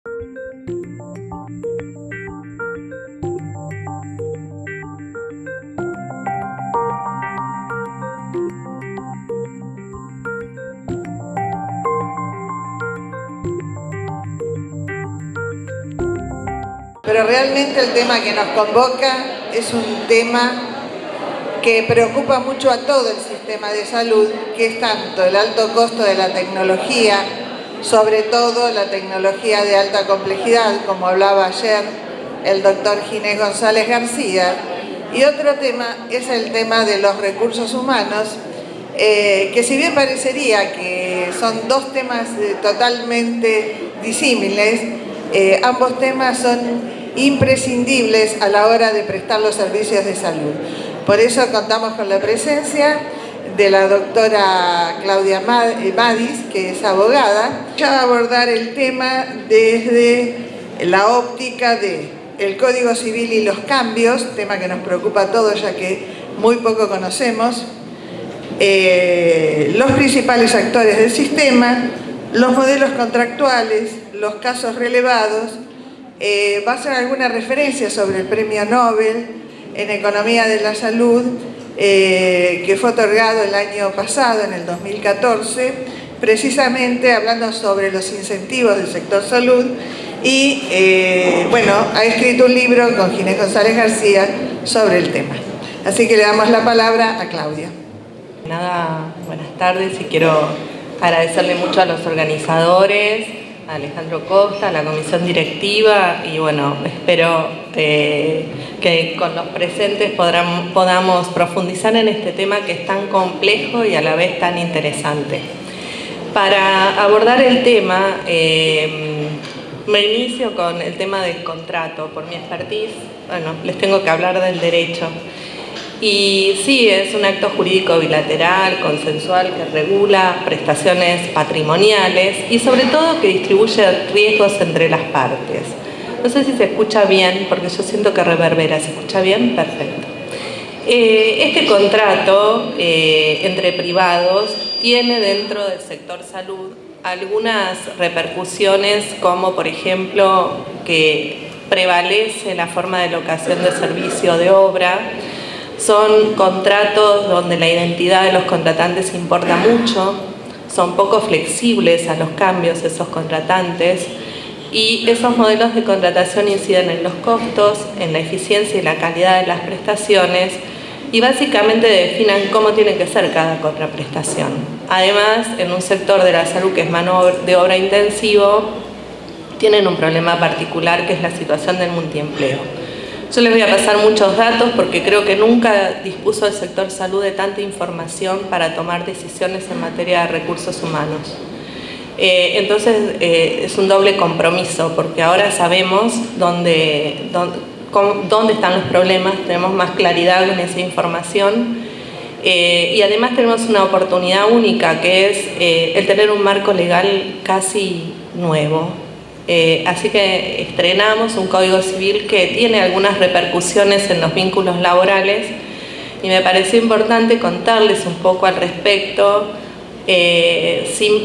Pero realmente el tema que nos convoca es un tema que preocupa mucho a todo el sistema de salud, que es tanto el alto costo de la tecnología, sobre todo la tecnología de alta complejidad, como hablaba ayer el doctor Ginés González García, y otro tema es el tema de los recursos humanos, que si bien parecería que son dos temas totalmente disímiles, ambos temas son imprescindibles a la hora de prestar los servicios de salud. Por eso contamos con la presencia de la doctora Claudia Madis, que es abogada. Ella va a abordar el tema desde la óptica del Código Civil y los cambios, tema que nos preocupa a todos ya que muy poco conocemos, los principales actores del sistema, los modelos contractuales, los casos relevados. Va a hacer alguna referencia sobre el Premio Nobel en Economía de la Salud, que fue otorgado el año pasado, en el 2014, precisamente hablando sobre los incentivos del sector salud y, bueno, ha escrito un libro con Ginés González García sobre el tema. Así que le damos la palabra a Claudia. Nada, buenas tardes y quiero agradecerle mucho a los organizadores, a Alejandro Costa, a la comisión directiva y bueno, espero que con los presentes podamos profundizar en este tema que es tan complejo y a la vez tan interesante. Para abordar el tema, me inicio con el tema del contrato. Por mi expertise, bueno, les tengo que hablar del derecho. Y sí, es un acto jurídico bilateral, consensual, que regula prestaciones patrimoniales y sobre todo que distribuye riesgos entre las partes. No sé si se escucha bien, porque yo siento que reverbera. ¿Se escucha bien? Perfecto. Este contrato entre privados tiene dentro del sector salud algunas repercusiones, como por ejemplo que prevalece la forma de locación de servicio de obra. Son contratos donde la identidad de los contratantes importa mucho, son poco flexibles a los cambios esos contratantes y esos modelos de contratación inciden en los costos, en la eficiencia y la calidad de las prestaciones y básicamente definen cómo tiene que ser cada contraprestación. Además, en un sector de la salud que es mano de obra intensivo, tienen un problema particular que es la situación del multiempleo. Yo les voy a pasar muchos datos porque creo que nunca dispuso el sector salud de tanta información para tomar decisiones en materia de recursos humanos. Entonces es un doble compromiso porque ahora sabemos dónde están los problemas, tenemos más claridad en esa información y además tenemos una oportunidad única que es el tener un marco legal casi nuevo. Así que estrenamos un Código Civil que tiene algunas repercusiones en los vínculos laborales y me pareció importante contarles un poco al respecto,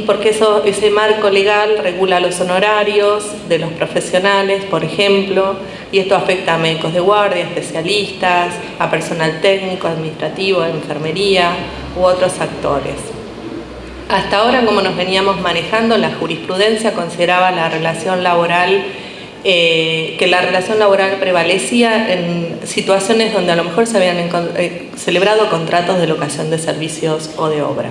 porque ese marco legal regula los honorarios de los profesionales, por ejemplo, y esto afecta a médicos de guardia, especialistas, a personal técnico, administrativo, de enfermería u otros actores. Hasta ahora, como nos veníamos manejando, la jurisprudencia consideraba la relación laboral, que la relación laboral prevalecía en situaciones donde a lo mejor se habían celebrado contratos de locación de servicios o de obra.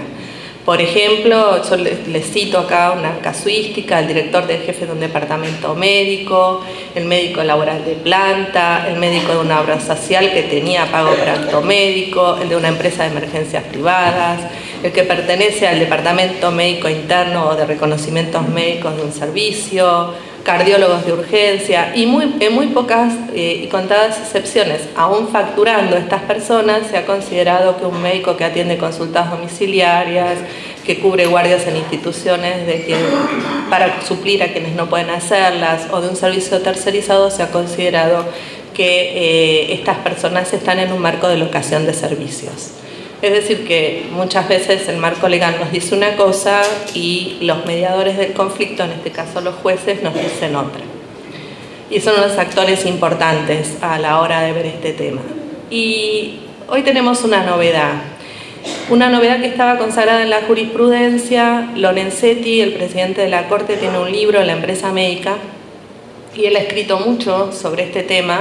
Por ejemplo, yo les cito acá una casuística: el director del jefe de un departamento médico, el médico laboral de planta, el médico de una obra social que tenía pago por acto médico, el de una empresa de emergencias privadas, el que pertenece al departamento médico interno o de reconocimientos médicos de un servicio, cardiólogos de urgencia y en muy pocas y contadas excepciones, aún facturando estas personas, se ha considerado que un médico que atiende consultas domiciliarias, que cubre guardias en instituciones para suplir a quienes no pueden hacerlas, o de un servicio tercerizado, se ha considerado que estas personas están en un marco de locación de servicios. Es decir, que muchas veces el marco legal nos dice una cosa y los mediadores del conflicto, en este caso los jueces, nos dicen otra. Y son los actores importantes a la hora de ver este tema. Y hoy tenemos una novedad que estaba consagrada en la jurisprudencia. Lorenzetti, el presidente de la Corte, tiene un libro, La empresa médica, y él ha escrito mucho sobre este tema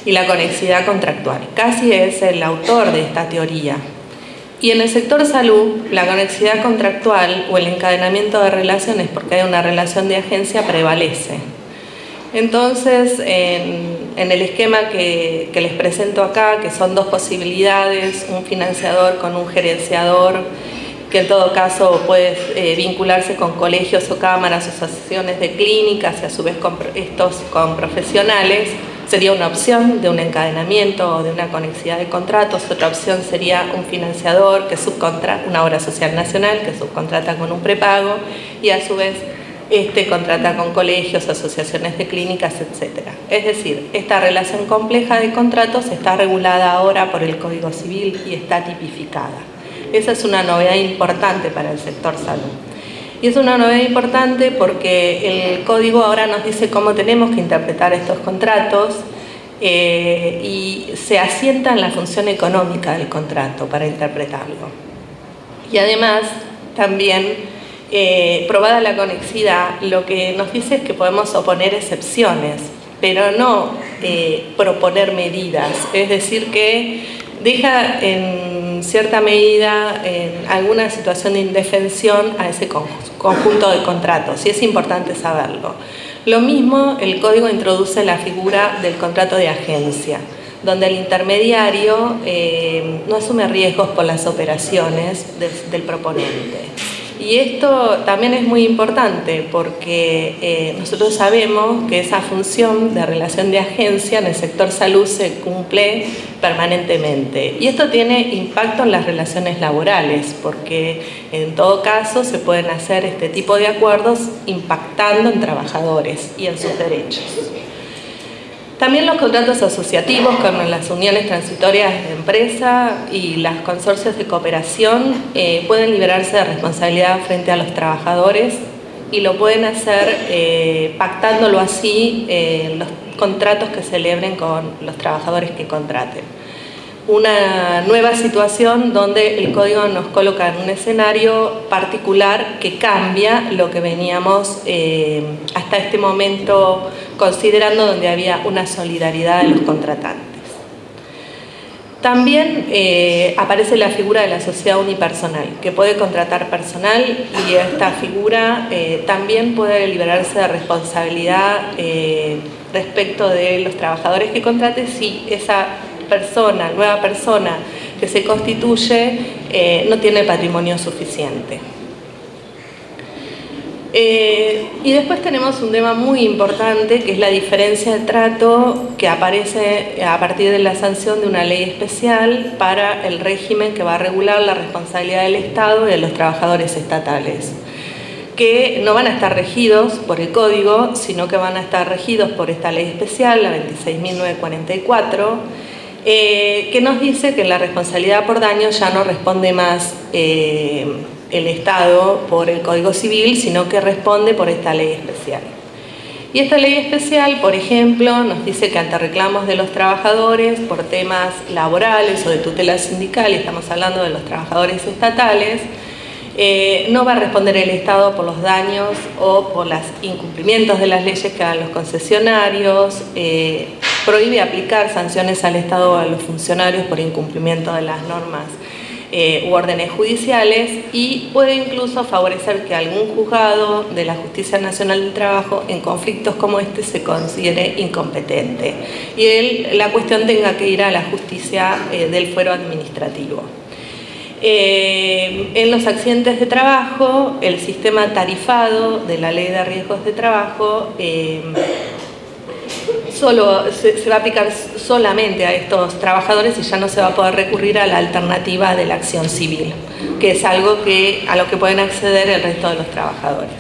y la conexidad contractual. Casi es el autor de esta teoría. Y en el sector salud, la conexidad contractual o el encadenamiento de relaciones, porque hay una relación de agencia, prevalece. Entonces, en el esquema que les presento acá, que son dos posibilidades, un financiador con un gerenciador, que en todo caso puede vincularse con colegios o cámaras o asociaciones de clínicas y a su vez estos con profesionales, sería una opción de un encadenamiento o de una conexidad de contratos. Otra opción sería un financiador que subcontrata, una obra social nacional que subcontrata con un prepago y a su vez contrata con colegios, asociaciones de clínicas, etc. Es decir, esta relación compleja de contratos está regulada ahora por el Código Civil y está tipificada. Esa es una novedad importante para el sector salud. Y es una novedad importante porque el Código ahora nos dice cómo tenemos que interpretar estos contratos y se asienta en la función económica del contrato para interpretarlo. Y además, también, probada la conexidad, lo que nos dice es que podemos oponer excepciones, pero no proponer medidas. Es decir, que deja en cierta medida en alguna situación de indefensión a ese conjunto de contratos, y es importante saberlo. Lo mismo, el Código introduce la figura del contrato de agencia, donde el intermediario no asume riesgos por las operaciones del proponente. Y esto también es muy importante porque nosotros sabemos que esa función de relación de agencia en el sector salud se cumple permanentemente. Y esto tiene impacto en las relaciones laborales porque en todo caso se pueden hacer este tipo de acuerdos impactando en trabajadores y en sus derechos. También los contratos asociativos con las uniones transitorias de empresa y los consorcios de cooperación pueden liberarse de responsabilidad frente a los trabajadores y lo pueden hacer pactándolo así los contratos que celebren con los trabajadores que contraten. Una nueva situación donde el Código nos coloca en un escenario particular que cambia lo que veníamos hasta este momento considerando, donde había una solidaridad de los contratantes. También aparece la figura de la sociedad unipersonal, que puede contratar personal y esta figura también puede liberarse de responsabilidad respecto de los trabajadores que contrate si esa nueva persona que se constituye no tiene patrimonio suficiente. Y después tenemos un tema muy importante que es la diferencia de trato que aparece a partir de la sanción de una ley especial para el régimen que va a regular la responsabilidad del Estado y de los trabajadores estatales, que no van a estar regidos por el Código, sino que van a estar regidos por esta ley especial, la 26.944, que nos dice que la responsabilidad por daño ya no responde más el Estado por el Código Civil, sino que responde por esta ley especial. Y esta ley especial, por ejemplo, nos dice que ante reclamos de los trabajadores por temas laborales o de tutela sindical, y estamos hablando de los trabajadores estatales, no va a responder el Estado por los daños o por los incumplimientos de las leyes que hagan los concesionarios, prohíbe aplicar sanciones al Estado o a los funcionarios por incumplimiento de las normas u órdenes judiciales y puede incluso favorecer que algún juzgado de la Justicia Nacional del Trabajo en conflictos como este se considere incompetente y la cuestión tenga que ir a la justicia del fuero administrativo. En los accidentes de trabajo, el sistema tarifado de la Ley de Riesgos de Trabajo se va a aplicar solamente a estos trabajadores y ya no se va a poder recurrir a la alternativa de la acción civil, que es algo a lo que pueden acceder el resto de los trabajadores.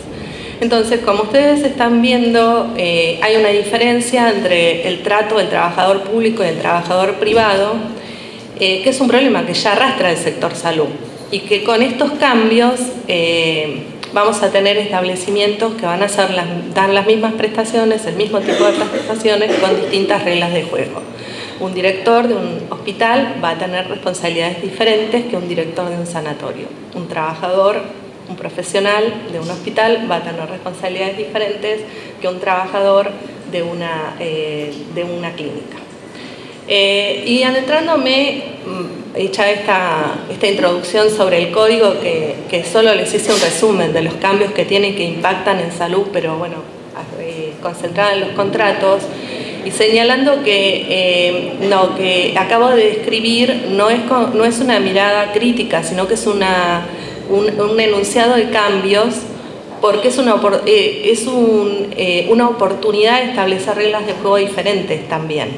Entonces, como ustedes están viendo, hay una diferencia entre el trato del trabajador público y el trabajador privado, que es un problema que ya arrastra el sector salud y que con estos cambios vamos a tener establecimientos que van a dar las mismas prestaciones, el mismo tipo de prestaciones con distintas reglas de juego. Un director de un hospital va a tener responsabilidades diferentes que un director de un sanatorio. Un trabajador, un profesional de un hospital va a tener responsabilidades diferentes que un trabajador de una clínica. Y adentrándome, hecha esta introducción sobre el código, que solo les hice un resumen de los cambios que tiene y que impactan en salud, pero bueno, concentrada en los contratos, y señalando que lo que acabo de describir no es una mirada crítica, sino que es un enunciado de cambios, porque es una oportunidad de establecer reglas de juego diferentes también,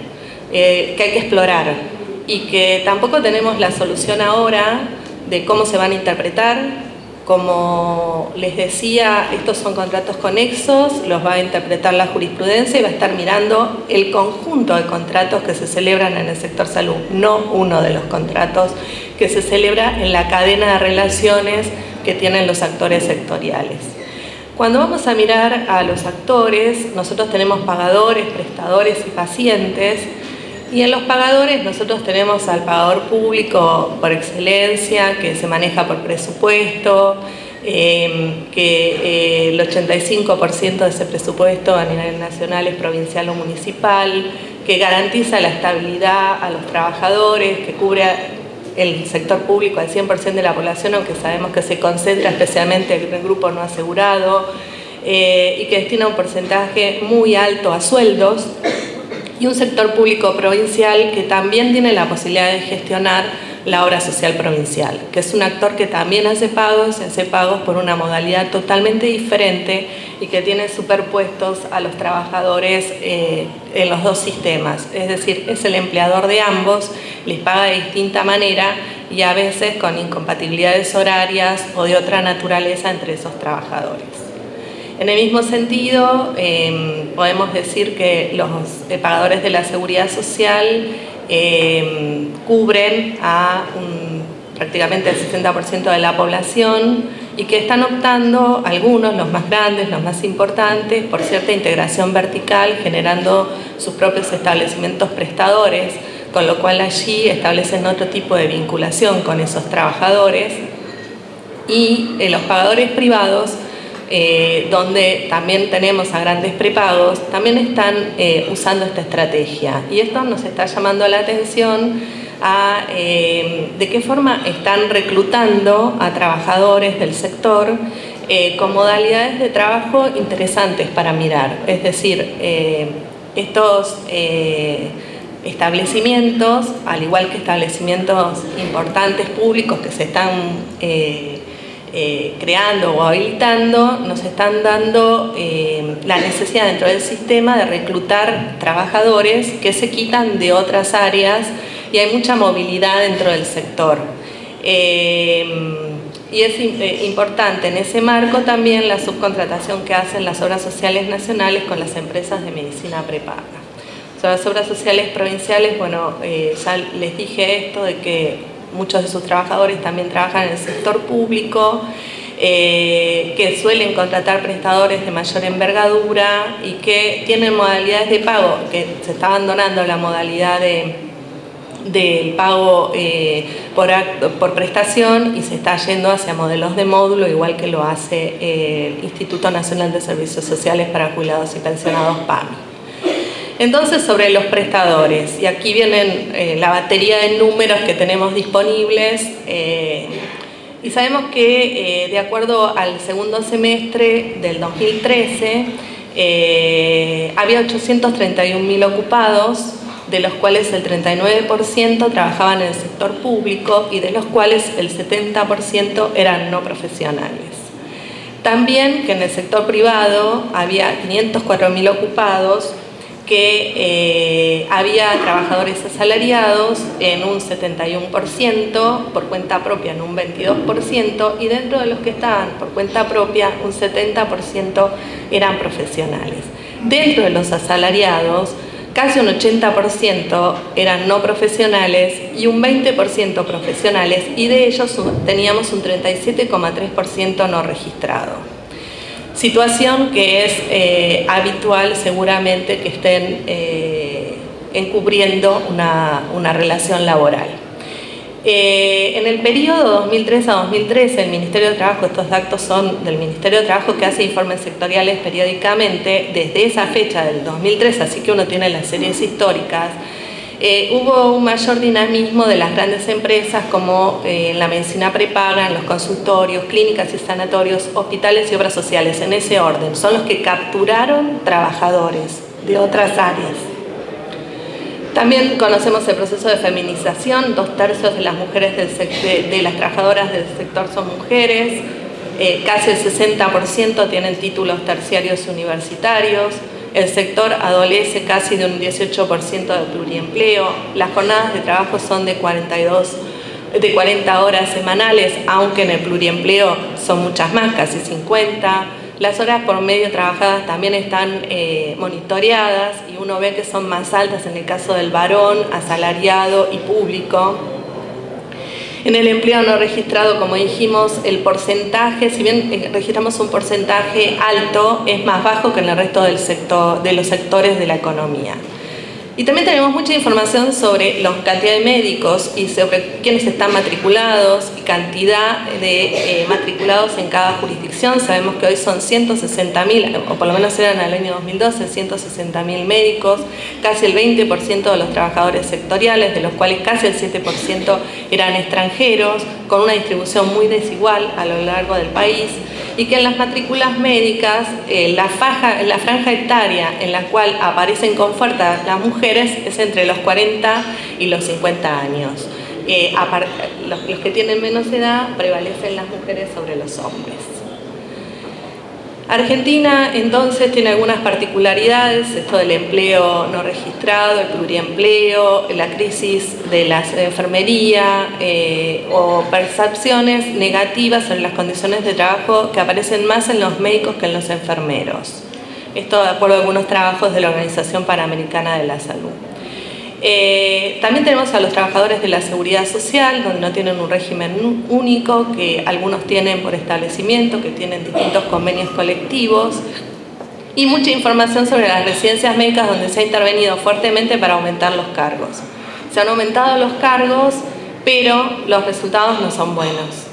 que hay que explorar, y que tampoco tenemos la solución ahora de cómo se van a interpretar. Como les decía, estos son contratos conexos, los va a interpretar la jurisprudencia y va a estar mirando el conjunto de contratos que se celebran en el sector salud, no uno de los contratos que se celebra en la cadena de relaciones que tienen los actores sectoriales. Cuando vamos a mirar a los actores, nosotros tenemos pagadores, prestadores y pacientes. Y en los pagadores nosotros tenemos al pagador público por excelencia, que se maneja por presupuesto, que el 85% de ese presupuesto a nivel nacional es provincial o municipal, que garantiza la estabilidad a los trabajadores, que cubre el sector público al 100% de la población, aunque sabemos que se concentra especialmente en el grupo no asegurado, y que destina un porcentaje muy alto a sueldos. Y un sector público provincial que también tiene la posibilidad de gestionar la obra social provincial, que es un actor que también hace pagos por una modalidad totalmente diferente y que tiene superpuestos a los trabajadores en los dos sistemas. Es decir, es el empleador de ambos, les paga de distinta manera y a veces con incompatibilidades horarias o de otra naturaleza entre esos trabajadores. En el mismo sentido, podemos decir que los pagadores de la seguridad social cubren a prácticamente el 60% de la población y que están optando, algunos, los más grandes, los más importantes, por cierta integración vertical, generando sus propios establecimientos prestadores, con lo cual allí establecen otro tipo de vinculación con esos trabajadores. Y los pagadores privados, donde también tenemos a grandes prepagos, también están usando esta estrategia. Y esto nos está llamando la atención a de qué forma están reclutando a trabajadores del sector con modalidades de trabajo interesantes para mirar. Es decir, estos establecimientos, al igual que establecimientos importantes públicos que se están creando o habilitando, nos están dando la necesidad dentro del sistema de reclutar trabajadores que se quitan de otras áreas y hay mucha movilidad dentro del sector. Y es importante en ese marco también la subcontratación que hacen las obras sociales nacionales con las empresas de medicina prepaga. Sobre las obras sociales provinciales, bueno, ya les dije esto de que muchos de sus trabajadores también trabajan en el sector público, que suelen contratar prestadores de mayor envergadura y que tienen modalidades de pago, que se está abandonando la modalidad del pago por prestación y se está yendo hacia modelos de módulo, igual que lo hace el Instituto Nacional de Servicios Sociales para Jubilados y Pensionados, PAMI. Entonces, sobre los prestadores, y aquí vienen la batería de números que tenemos disponibles, y sabemos que de acuerdo al segundo semestre del 2013 había 831.000 ocupados, de los cuales el 39% trabajaban en el sector público y de los cuales el 70% eran no profesionales. También que en el sector privado había 504.000 ocupados, que había trabajadores asalariados en un 71%, por cuenta propia en un 22%, y dentro de los que estaban por cuenta propia, un 70% eran profesionales. Dentro de los asalariados casi un 80% eran no profesionales y un 20% profesionales, y de ellos teníamos un 37,3% no registrado. Situación que es habitual seguramente que estén encubriendo una relación laboral. En el periodo 2003 a 2013, el Ministerio de Trabajo, estos datos son del Ministerio de Trabajo, que hace informes sectoriales periódicamente desde esa fecha del 2003, así que uno tiene las series históricas. Hubo un mayor dinamismo de las grandes empresas como en la medicina prepaga, en los consultorios, clínicas y sanatorios, hospitales y obras sociales, en ese orden. Son los que capturaron trabajadores de otras áreas. También conocemos el proceso de feminización. 2/3 de las mujeres de las trabajadoras del sector son mujeres, casi el 60% tienen títulos terciarios universitarios, el sector adolece casi de un 18% de pluriempleo, las jornadas de trabajo son de 40 horas semanales, aunque en el pluriempleo son muchas más, casi 50. Las horas por medio trabajadas también están monitoreadas y uno ve que son más altas en el caso del varón, asalariado y público. En el empleo no registrado, como dijimos, el porcentaje, si bien registramos un porcentaje alto, es más bajo que en el resto del sector, de los sectores de la economía. Y también tenemos mucha información sobre la cantidad de médicos y sobre quiénes están matriculados y cantidad de matriculados en cada jurisdicción. Sabemos que hoy son 160.000, o por lo menos eran en el año 2012, 160.000 médicos, casi el 20% de los trabajadores sectoriales, de los cuales casi el 7% eran extranjeros, con una distribución muy desigual a lo largo del país, y que en las matrículas médicas, la franja etaria en la cual aparecen con fuerza las mujeres es entre los 40 y los 50 años. Los que tienen menos edad prevalecen las mujeres sobre los hombres. Argentina entonces tiene algunas particularidades, esto del empleo no registrado, el pluriempleo, la crisis de la enfermería o percepciones negativas sobre las condiciones de trabajo que aparecen más en los médicos que en los enfermeros. Esto de acuerdo a algunos trabajos de la Organización Panamericana de la Salud. También tenemos a los trabajadores de la seguridad social, donde no tienen un régimen único, que algunos tienen por establecimiento, que tienen distintos convenios colectivos, y mucha información sobre las residencias médicas, donde se ha intervenido fuertemente para aumentar los cargos. Se han aumentado los cargos, pero los resultados no son buenos.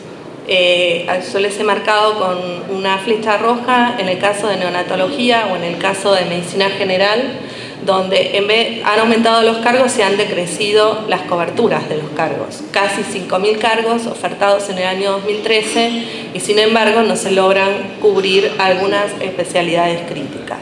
Yo les he marcado con una flecha roja en el caso de neonatología o en el caso de medicina general, donde en vez han aumentado los cargos, se han decrecido las coberturas de los cargos. Casi 5.000 cargos ofertados en el año 2013 y sin embargo no se logran cubrir algunas especialidades críticas.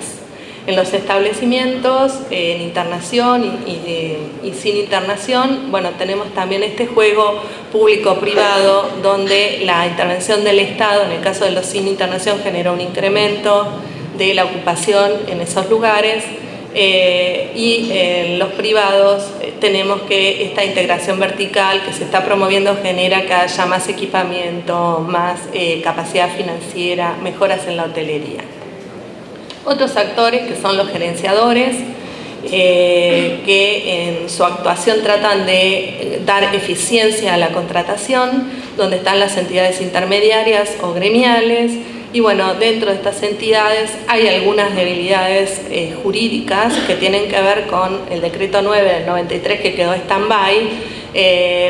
En los establecimientos, en internación y sin internación, bueno, tenemos también este juego público-privado donde la intervención del Estado, en el caso de los sin internación, generó un incremento de la ocupación en esos lugares. Y en los privados tenemos que esta integración vertical que se está promoviendo genera que haya más equipamiento, más capacidad financiera, mejoras en la hotelería. Otros actores que son los gerenciadores, que en su actuación tratan de dar eficiencia a la contratación, donde están las entidades intermediarias o gremiales. Y bueno, dentro de estas entidades hay algunas debilidades jurídicas que tienen que ver con el decreto 9 del 93 que quedó stand-by,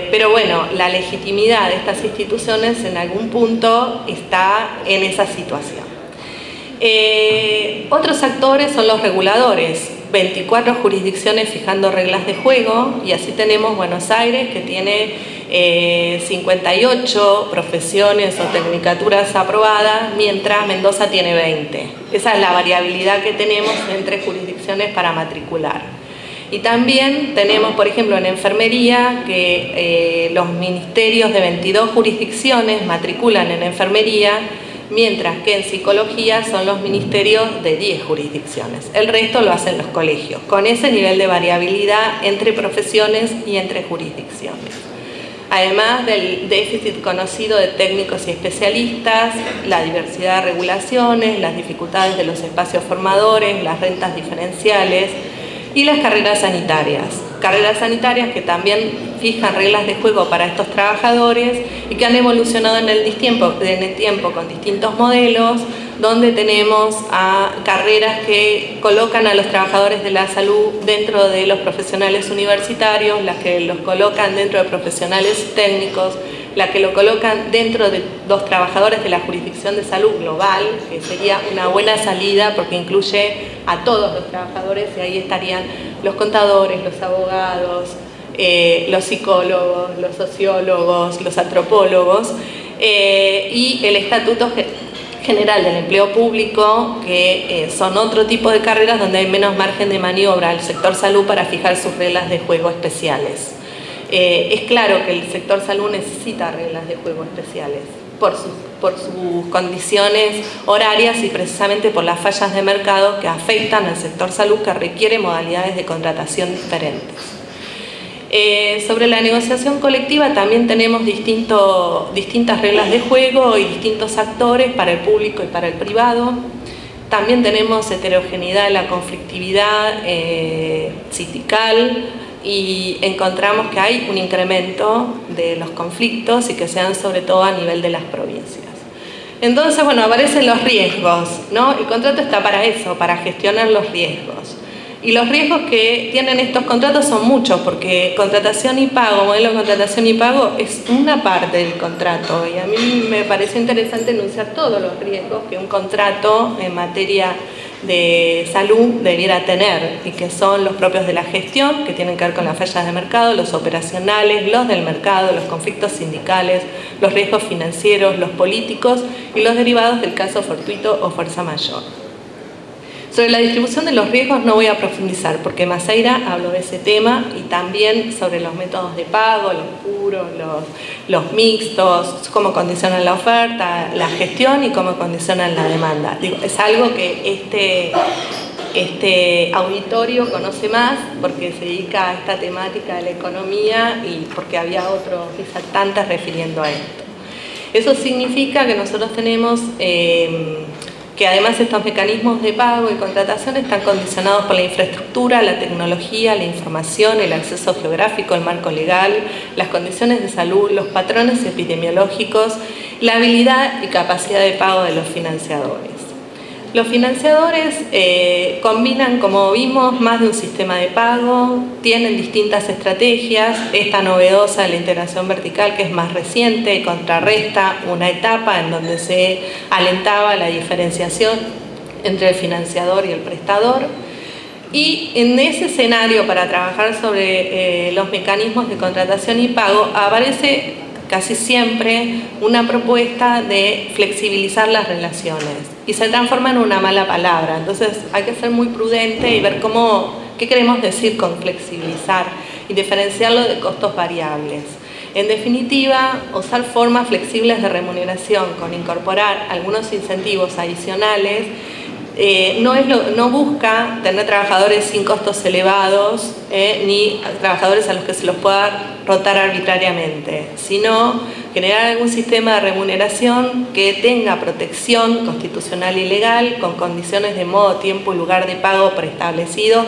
pero bueno, la legitimidad de estas instituciones en algún punto está en esa situación. Otros actores son los reguladores, 24 jurisdicciones fijando reglas de juego, y así tenemos Buenos Aires, que tiene 58 profesiones o tecnicaturas aprobadas, mientras Mendoza tiene 20. Esa es la variabilidad que tenemos entre jurisdicciones para matricular. Y también tenemos, por ejemplo, en enfermería, que los ministerios de 22 jurisdicciones matriculan en enfermería, mientras que en psicología son los ministerios de 10 jurisdicciones. El resto lo hacen los colegios, con ese nivel de variabilidad entre profesiones y entre jurisdicciones. Además del déficit conocido de técnicos y especialistas, la diversidad de regulaciones, las dificultades de los espacios formadores, las rentas diferenciales, y las carreras sanitarias. Carreras sanitarias que también fijan reglas de juego para estos trabajadores y que han evolucionado en el tiempo con distintos modelos, donde tenemos a carreras que colocan a los trabajadores de la salud dentro de los profesionales universitarios, las que los colocan dentro de profesionales técnicos, las que lo colocan dentro de los trabajadores de la jurisdicción de salud global, que sería una buena salida porque incluye a todos los trabajadores, y ahí estarían los contadores, los abogados, los psicólogos, los sociólogos, los antropólogos, y el Estatuto General del Empleo Público, que son otro tipo de carreras donde hay menos margen de maniobra al sector salud para fijar sus reglas de juego especiales. Es claro que el sector salud necesita reglas de juego especiales por sus condiciones horarias y precisamente por las fallas de mercado que afectan al sector salud, que requiere modalidades de contratación diferentes. Sobre la negociación colectiva también tenemos distintas reglas de juego y distintos actores para el público y para el privado. También tenemos heterogeneidad en la conflictividad sindical y encontramos que hay un incremento de los conflictos y que se dan sobre todo a nivel de las provincias. Entonces, bueno, aparecen los riesgos, ¿no? El contrato está para eso, para gestionar los riesgos. Y los riesgos que tienen estos contratos son muchos, porque contratación y pago, modelo de contratación y pago es una parte del contrato. Y a mí me pareció interesante enunciar todos los riesgos que un contrato en materia de salud debiera tener, y que son los propios de la gestión, que tienen que ver con las fallas de mercado, los operacionales, los del mercado, los conflictos sindicales, los riesgos financieros, los políticos y los derivados del caso fortuito o fuerza mayor. Sobre la distribución de los riesgos no voy a profundizar porque Maceira habló de ese tema, y también sobre los métodos de pago, los puros, los mixtos, cómo condicionan la oferta, la gestión y cómo condicionan la demanda. Digo, es algo que este auditorio conoce más porque se dedica a esta temática de la economía y porque había otros disertantes refiriendo a esto. Eso significa que nosotros tenemos que además estos mecanismos de pago y contratación están condicionados por la infraestructura, la tecnología, la información, el acceso geográfico, el marco legal, las condiciones de salud, los patrones epidemiológicos, la habilidad y capacidad de pago de los financiadores. Los financiadores combinan, como vimos, más de un sistema de pago, tienen distintas estrategias. Esta novedosa de la integración vertical, que es más reciente, contrarresta una etapa en donde se alentaba la diferenciación entre el financiador y el prestador. Y en ese escenario, para trabajar sobre los mecanismos de contratación y pago, aparece casi siempre una propuesta de flexibilizar las relaciones y se transforma en una mala palabra. Entonces hay que ser muy prudente y ver qué queremos decir con flexibilizar y diferenciarlo de costos variables. En definitiva, usar formas flexibles de remuneración con incorporar algunos incentivos adicionales no busca tener trabajadores sin costos elevados ni trabajadores a los que se los pueda rotar arbitrariamente, sino generar algún sistema de remuneración que tenga protección constitucional y legal, con condiciones de modo, tiempo y lugar de pago preestablecidos,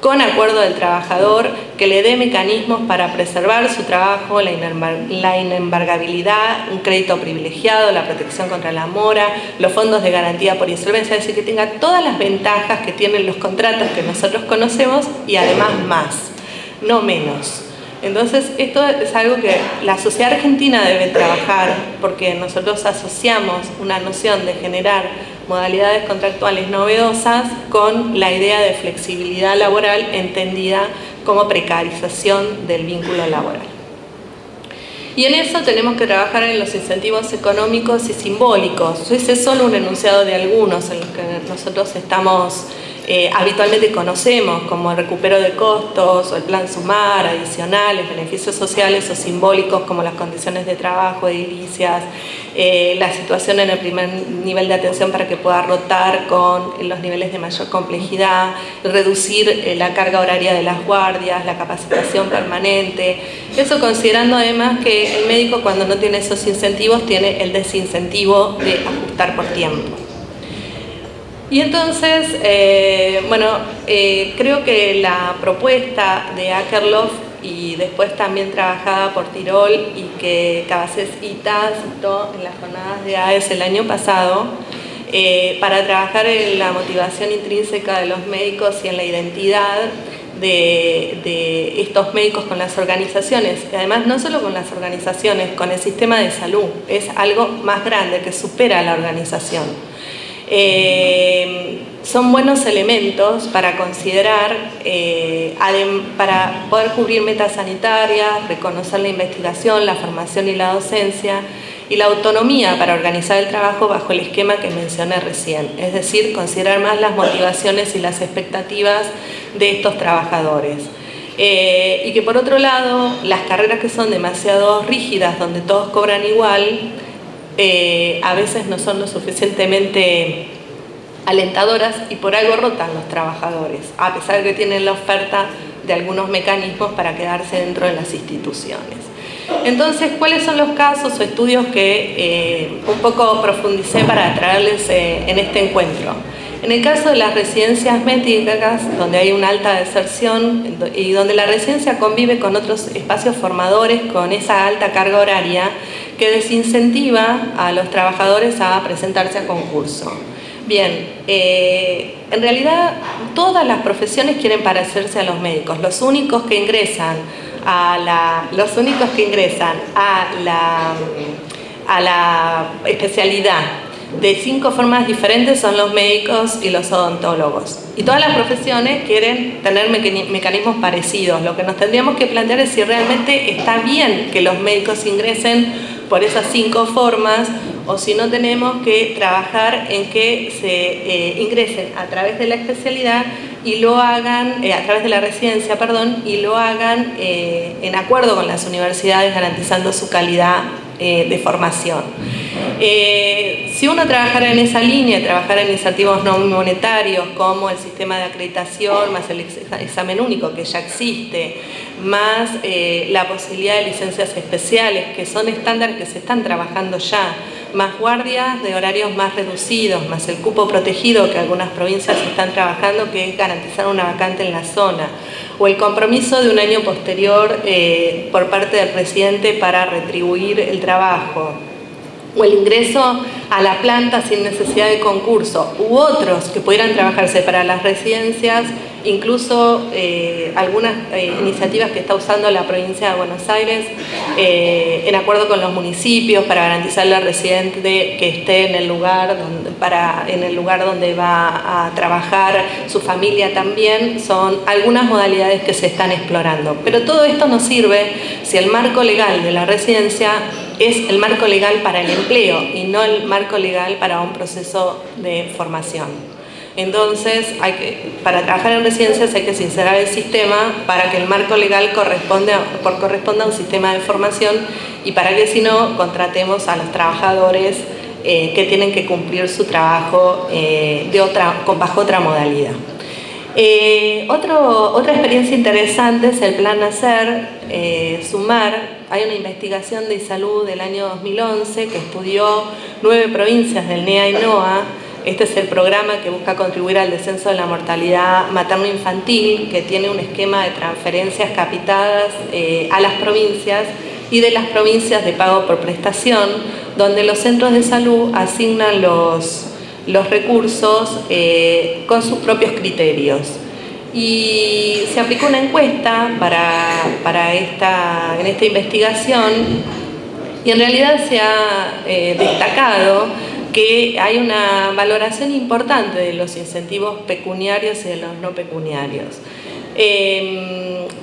con acuerdo del trabajador, que le dé mecanismos para preservar su trabajo, la inembargabilidad, un crédito privilegiado, la protección contra la mora, los fondos de garantía por insolvencia, es decir, que tenga todas las ventajas que tienen los contratos que nosotros conocemos y además más, no menos. Entonces, esto es algo que la sociedad argentina debe trabajar, porque nosotros asociamos una noción de generar modalidades contractuales novedosas con la idea de flexibilidad laboral entendida como precarización del vínculo laboral. Y en eso tenemos que trabajar en los incentivos económicos y simbólicos. Ese es solo un enunciado de algunos en los que nosotros estamos habitualmente conocemos, como el recupero de costos o el plan sumar, adicionales, beneficios sociales o simbólicos como las condiciones de trabajo, edilicias, la situación en el primer nivel de atención para que pueda rotar con los niveles de mayor complejidad, reducir la carga horaria de las guardias, la capacitación permanente. Eso considerando además que el médico, cuando no tiene esos incentivos, tiene el desincentivo de ajustar por tiempo. Y entonces, creo que la propuesta de Akerlof y después también trabajada por Tirol y que Cabasés Ita citó en las jornadas de AES el año pasado, para trabajar en la motivación intrínseca de los médicos y en la identidad de estos médicos con las organizaciones, y además no solo con las organizaciones, con el sistema de salud, es algo más grande que supera a la organización. Son buenos elementos para considerar, para poder cubrir metas sanitarias, reconocer la investigación, la formación y la docencia, y la autonomía para organizar el trabajo bajo el esquema que mencioné recién, es decir, considerar más las motivaciones y las expectativas de estos trabajadores. Y que por otro lado, las carreras que son demasiado rígidas, donde todos cobran igual, a veces no son lo suficientemente alentadoras y por algo rotan los trabajadores, a pesar de que tienen la oferta de algunos mecanismos para quedarse dentro de las instituciones. Entonces, ¿cuáles son los casos o estudios que un poco profundicé para traerles en este encuentro? En el caso de las residencias médicas, donde hay una alta deserción y donde la residencia convive con otros espacios formadores con esa alta carga horaria que desincentiva a los trabajadores a presentarse a concurso. Bien, en realidad todas las profesiones quieren parecerse a los médicos. Los únicos que ingresan a la especialidad de 5 formas diferentes son los médicos y los odontólogos. Y todas las profesiones quieren tener mecanismos parecidos. Lo que nos tendríamos que plantear es si realmente está bien que los médicos ingresen por esas 5 formas o si no tenemos que trabajar en que se ingresen a través de la especialidad y lo hagan, a través de la residencia, perdón, y lo hagan en acuerdo con las universidades, garantizando su calidad de formación. Si uno trabajara en esa línea, trabajara en incentivos no monetarios como el sistema de acreditación, más el examen único que ya existe, más la posibilidad de licencias especiales, que son estándares que se están trabajando ya, más guardias de horarios más reducidos, más el cupo protegido que algunas provincias están trabajando, que es garantizar una vacante en la zona, o el compromiso de un año posterior por parte del presidente para retribuir el trabajo, o el ingreso a la planta sin necesidad de concurso, u otros que pudieran trabajarse para las residencias, incluso algunas iniciativas que está usando la provincia de Buenos Aires en acuerdo con los municipios para garantizarle al residente que esté en el lugar donde va a trabajar su familia también, son algunas modalidades que se están explorando. Pero todo esto no sirve si el marco legal de la residencia es el marco legal para el empleo y no el marco legal para un proceso de formación. Entonces, para trabajar en residencias hay que sincerar el sistema para que el marco legal corresponda a un sistema de formación y para que si no, contratemos a los trabajadores que tienen que cumplir su trabajo bajo otra modalidad. Otra experiencia interesante es el Plan Nacer, Sumar. Hay una investigación de salud del año 2011 que estudió 9 provincias del NEA y NOA. Este es el programa que busca contribuir al descenso de la mortalidad materno-infantil, que tiene un esquema de transferencias capitadas a las provincias y de las provincias de pago por prestación, donde los centros de salud asignan los recursos con sus propios criterios. Y se aplicó una encuesta en esta investigación y en realidad se ha destacado que hay una valoración importante de los incentivos pecuniarios y de los no pecuniarios.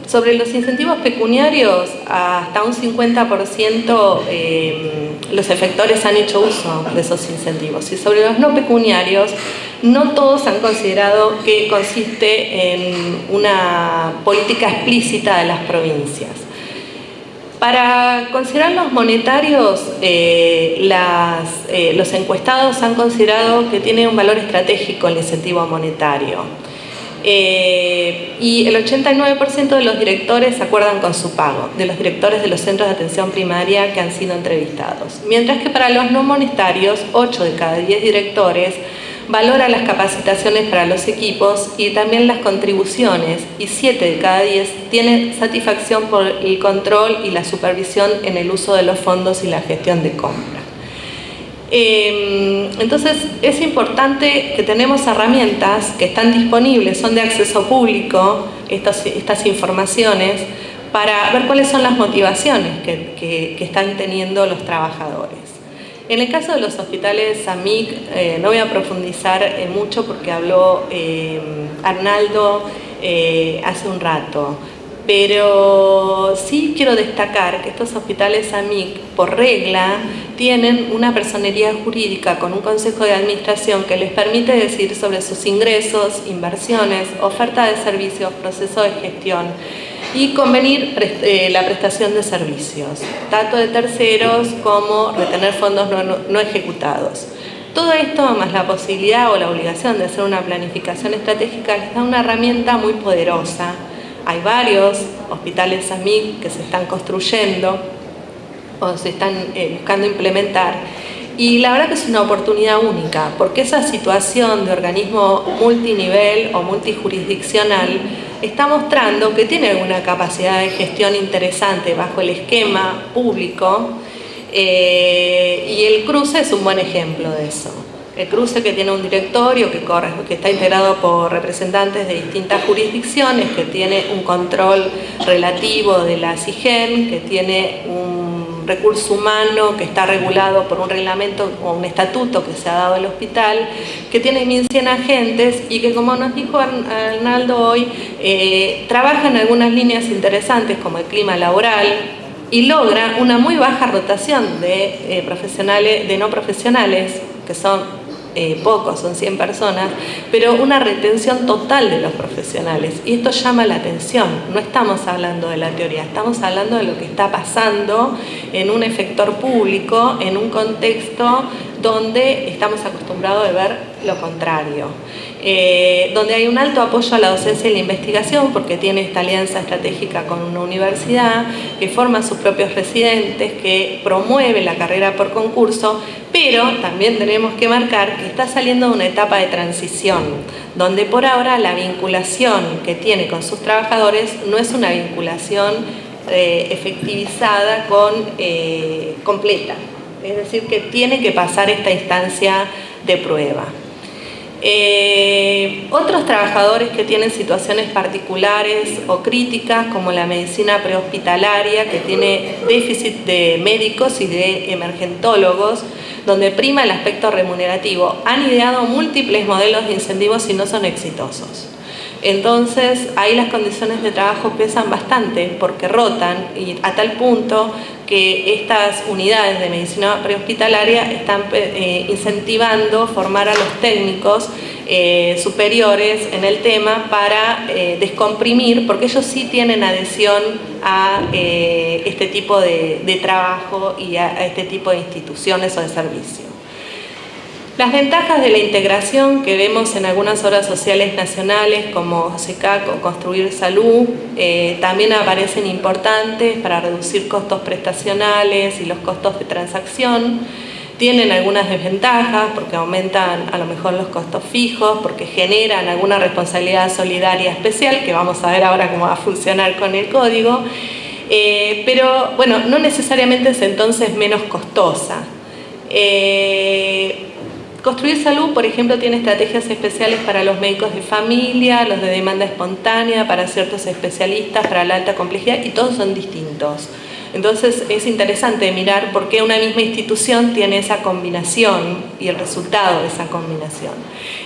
Sobre los incentivos pecuniarios, hasta un 50% los efectores han hecho uso de esos incentivos. Y sobre los no pecuniarios, no todos han considerado que consiste en una política explícita de las provincias. Para considerar los monetarios, los encuestados han considerado que tiene un valor estratégico el incentivo monetario. Y el 89% de los directores acuerdan con su pago, de los directores de los centros de atención primaria que han sido entrevistados. Mientras que para los no monetarios, 8 de cada 10 directores valora las capacitaciones para los equipos y también las contribuciones, y 7 de cada 10 tienen satisfacción por el control y la supervisión en el uso de los fondos y la gestión de compra. Entonces es importante que tenemos herramientas que están disponibles, son de acceso público, estas informaciones, para ver cuáles son las motivaciones que están teniendo los trabajadores. En el caso de los hospitales AMIC, no voy a profundizar mucho porque habló Arnaldo hace un rato, pero sí quiero destacar que estos hospitales AMIC, por regla, tienen una personería jurídica con un consejo de administración que les permite decidir sobre sus ingresos, inversiones, oferta de servicios, proceso de gestión y convenir la prestación de servicios, tanto de terceros como retener fondos no ejecutados. Todo esto, más la posibilidad o la obligación de hacer una planificación estratégica, les da una herramienta muy poderosa. Hay varios hospitales AMIC que se están construyendo o se están buscando implementar, y la verdad que es una oportunidad única, porque esa situación de organismo multinivel o multijurisdiccional está mostrando que tiene una capacidad de gestión interesante bajo el esquema público, y el cruce es un buen ejemplo de eso. El cruce, que tiene un directorio que está integrado por representantes de distintas jurisdicciones, que tiene un control relativo de la SIGEN, que tiene un recurso humano que está regulado por un reglamento o un estatuto que se ha dado al hospital, que tiene 1.100 agentes y que, como nos dijo Arnaldo hoy, trabaja en algunas líneas interesantes como el clima laboral, y logra una muy baja rotación de no profesionales, que son pocos, son 100 personas, pero una retención total de los profesionales. Y esto llama la atención. No estamos hablando de la teoría, estamos hablando de lo que está pasando en un efector público, en un contexto donde estamos acostumbrados a ver lo contrario. Donde hay un alto apoyo a la docencia y la investigación, porque tiene esta alianza estratégica con una universidad que forma sus propios residentes, que promueve la carrera por concurso, pero también tenemos que marcar que está saliendo de una etapa de transición, donde por ahora la vinculación que tiene con sus trabajadores no es una vinculación efectivizada completa, es decir, que tiene que pasar esta instancia de prueba. Otros trabajadores que tienen situaciones particulares o críticas, como la medicina prehospitalaria, que tiene déficit de médicos y de emergentólogos, donde prima el aspecto remunerativo, han ideado múltiples modelos de incentivos y no son exitosos. Entonces, ahí las condiciones de trabajo pesan bastante porque rotan, y a tal punto que estas unidades de medicina prehospitalaria están incentivando formar a los técnicos superiores en el tema para descomprimir, porque ellos sí tienen adhesión a este tipo de trabajo y a este tipo de instituciones o de servicios. Las ventajas de la integración que vemos en algunas obras sociales nacionales como SECAC o Construir Salud también aparecen importantes para reducir costos prestacionales y los costos de transacción. Tienen algunas desventajas porque aumentan a lo mejor los costos fijos, porque generan alguna responsabilidad solidaria especial, que vamos a ver ahora cómo va a funcionar con el código, pero bueno, no necesariamente es entonces menos costosa. Construir Salud, por ejemplo, tiene estrategias especiales para los médicos de familia, los de demanda espontánea, para ciertos especialistas, para la alta complejidad, y todos son distintos. Entonces es interesante mirar por qué una misma institución tiene esa combinación y el resultado de esa combinación.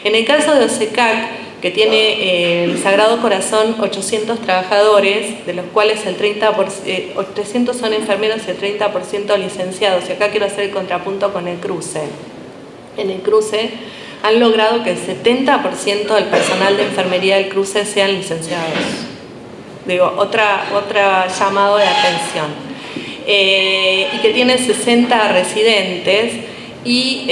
En el caso de OSECAC, que tiene el Sagrado Corazón 800 trabajadores, de los cuales 300 son enfermeros y el 30% licenciados, y acá quiero hacer el contrapunto con el cruce. En el cruce han logrado que el 70% del personal de enfermería del cruce sean licenciados. Digo, otra llamado de atención. Y que tiene 60 residentes y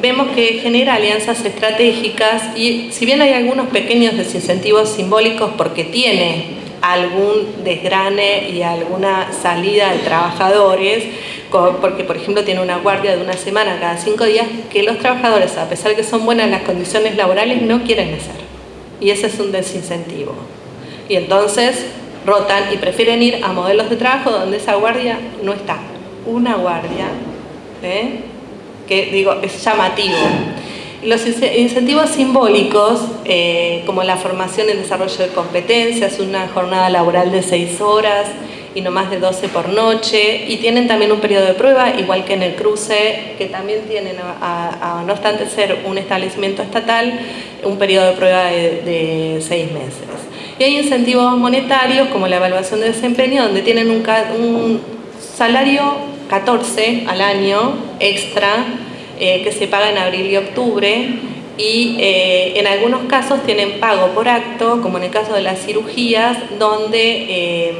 vemos que genera alianzas estratégicas, y si bien hay algunos pequeños desincentivos simbólicos porque tiene algún desgrane y alguna salida de trabajadores, porque por ejemplo tiene una guardia de una semana cada 5 días que los trabajadores, a pesar de que son buenas las condiciones laborales, no quieren hacer. Y ese es un desincentivo. Y entonces rotan y prefieren ir a modelos de trabajo donde esa guardia no está. Una guardia, que digo, es llamativo. Los incentivos simbólicos, como la formación en desarrollo de competencias, una jornada laboral de 6 horas y no más de 12 por noche, y tienen también un periodo de prueba, igual que en el cruce, que también tienen, no obstante ser un establecimiento estatal, un periodo de prueba de 6 meses. Y hay incentivos monetarios, como la evaluación de desempeño, donde tienen un salario 14 al año extra, que se paga en abril y octubre, y en algunos casos tienen pago por acto, como en el caso de las cirugías, donde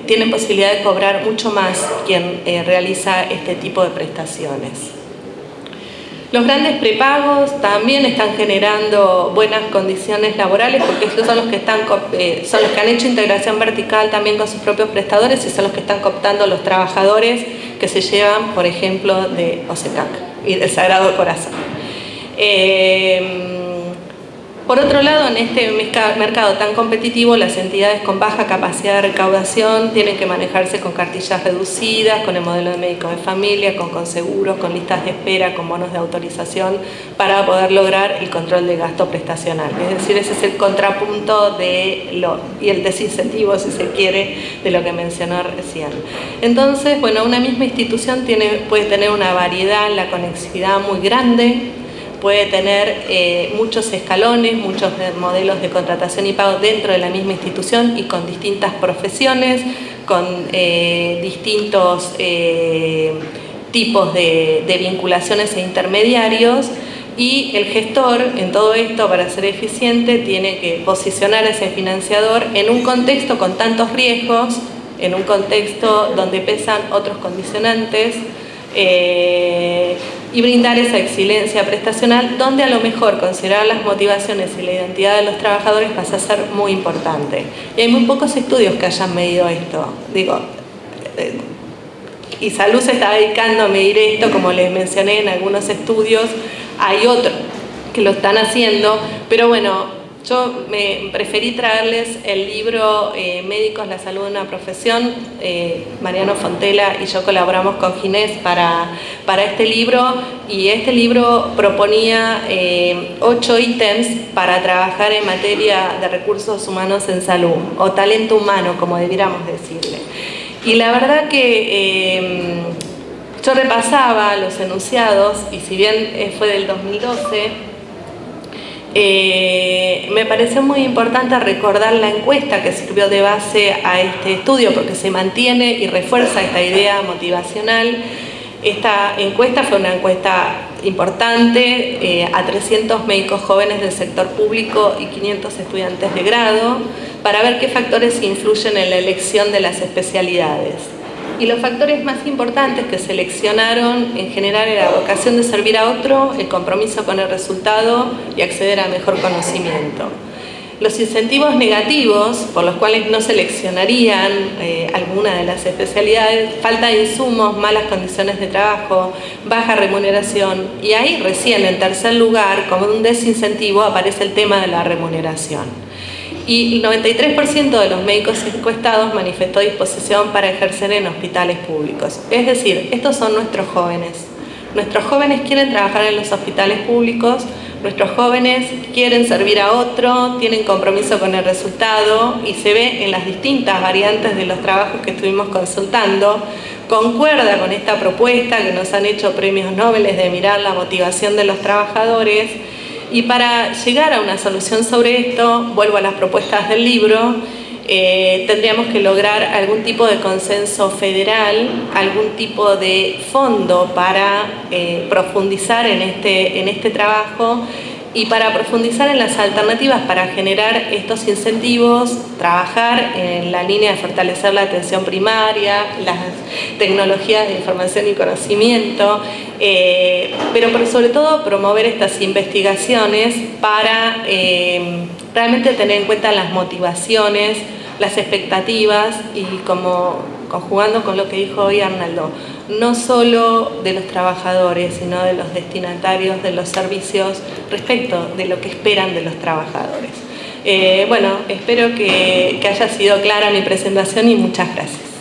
tienen posibilidad de cobrar mucho más quien realiza este tipo de prestaciones. Los grandes prepagos también están generando buenas condiciones laborales, porque estos son los que han hecho integración vertical también con sus propios prestadores y son los que están cooptando los trabajadores que se llevan, por ejemplo, de OSECAC y del Sagrado Corazón. Por otro lado, en este mercado tan competitivo, las entidades con baja capacidad de recaudación tienen que manejarse con cartillas reducidas, con el modelo de médico de familia, con conseguros, con listas de espera, con bonos de autorización, para poder lograr el control del gasto prestacional. Es decir, ese es el contrapunto y el desincentivo, si se quiere, de lo que mencionó recién. Entonces, bueno, una misma institución puede tener una variedad en la conexidad muy grande, puede tener muchos escalones, muchos modelos de contratación y pago dentro de la misma institución y con distintas profesiones, con distintos tipos de vinculaciones e intermediarios, y el gestor en todo esto, para ser eficiente, tiene que posicionar a ese financiador en un contexto con tantos riesgos, en un contexto donde pesan otros condicionantes, y brindar esa excelencia prestacional, donde a lo mejor considerar las motivaciones y la identidad de los trabajadores pasa a ser muy importante. Y hay muy pocos estudios que hayan medido esto. Y Salud se está dedicando a medir esto, como les mencioné en algunos estudios, hay otros que lo están haciendo, pero bueno, yo me preferí traerles el libro Médicos, la salud de una profesión. Mariano Fontela y yo colaboramos con Ginés para este libro, y este libro proponía 8 ítems para trabajar en materia de recursos humanos en salud, o talento humano, como debiéramos decirle. Y la verdad que yo repasaba los enunciados, y si bien fue del 2012, me pareció muy importante recordar la encuesta que sirvió de base a este estudio, porque se mantiene y refuerza esta idea motivacional. Esta encuesta fue una encuesta importante a 300 médicos jóvenes del sector público y 500 estudiantes de grado, para ver qué factores influyen en la elección de las especialidades. Y los factores más importantes que seleccionaron en general era la vocación de servir a otro, el compromiso con el resultado y acceder a mejor conocimiento. Los incentivos negativos por los cuales no seleccionarían alguna de las especialidades: falta de insumos, malas condiciones de trabajo, baja remuneración, y ahí recién en tercer lugar, como un desincentivo, aparece el tema de la remuneración. Y el 93% de los médicos encuestados manifestó disposición para ejercer en hospitales públicos. Es decir, estos son nuestros jóvenes. Nuestros jóvenes quieren trabajar en los hospitales públicos, nuestros jóvenes quieren servir a otro, tienen compromiso con el resultado, y se ve en las distintas variantes de los trabajos que estuvimos consultando. Concuerda con esta propuesta que nos han hecho premios Nobel de mirar la motivación de los trabajadores. Y para llegar a una solución sobre esto, vuelvo a las propuestas del libro, tendríamos que lograr algún tipo de consenso federal, algún tipo de fondo para profundizar en este trabajo, y para profundizar en las alternativas para generar estos incentivos, trabajar en la línea de fortalecer la atención primaria, las tecnologías de información y conocimiento, pero sobre todo promover estas investigaciones para realmente tener en cuenta las motivaciones, las expectativas y como conjugando con lo que dijo hoy Arnaldo, no solo de los trabajadores, sino de los destinatarios de los servicios respecto de lo que esperan de los trabajadores. Bueno, espero que haya sido clara mi presentación y muchas gracias.